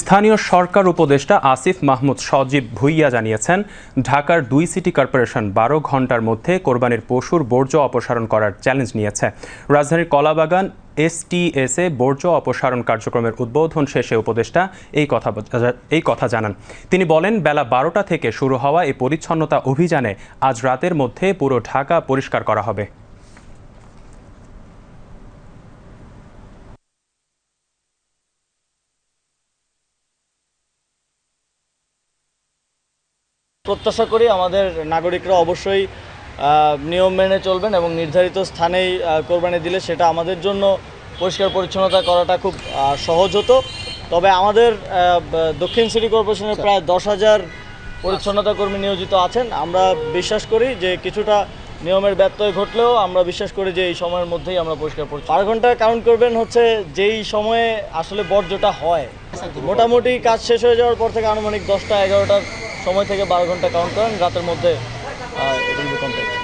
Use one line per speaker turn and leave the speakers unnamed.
স্থানীয় সরকার উপদেষ্টা আসিফ মাহমুদ সজীব ভুইয়া জানিয়েছেন, ঢাকার 2 সিটি কর্পোরেশন 12 ঘণ্টার মধ্যে কোরবানির পশুর বর্জ্য অপসারণ করার চ্যালেঞ্জ নিয়েছে। রাজধানীর কলাবাগান এসটিএসে বর্জ্য অপসারণ কার্যক্রমের উদ্বোধন শেষে উপদেষ্টা এই কথা জানান। তিনি বলেন, বেলা 12টা থেকে শুরু হওয়া এই পরিচ্ছন্নতা অভিযানে আজ রাতের মধ্যে পুরো ঢাকা পরিষ্কার করা হবে।
প্রত্যাশা করি আমাদের নাগরিকরা অবশ্যই নিয়ম মেনে চলবেন এবং নির্ধারিত স্থানেই কোরবানি দিলে সেটা আমাদের জন্য পরিষ্কার পরিচ্ছন্নতা করাটা খুব সহজ হতো। তবে আমাদের দক্ষিণ সিটি কর্পোরেশনের প্রায় 10,000 পরিচ্ছন্নতা কর্মী নিয়োজিত আছেন। আমরা বিশ্বাস করি যে কিছুটা নিয়মের ব্যত্যয় ঘটলেও আমরা বিশ্বাস করি যে এই সময়ের মধ্যেই আমরা পরিষ্কার পরিচ্ছন্ন। 12 ঘন্টা কাউন্ট করবেন হচ্ছে যেই সময়ে আসলে বর্জ্যটা হয়। মোটামুটি কাজ শেষ হয়ে যাওয়ার পর থেকে আনুমানিক 10টা 11টার সময় থেকে 12 ঘন্টা কাউন্ট করেন, রাতের মধ্যে এটা কমপ্লিট।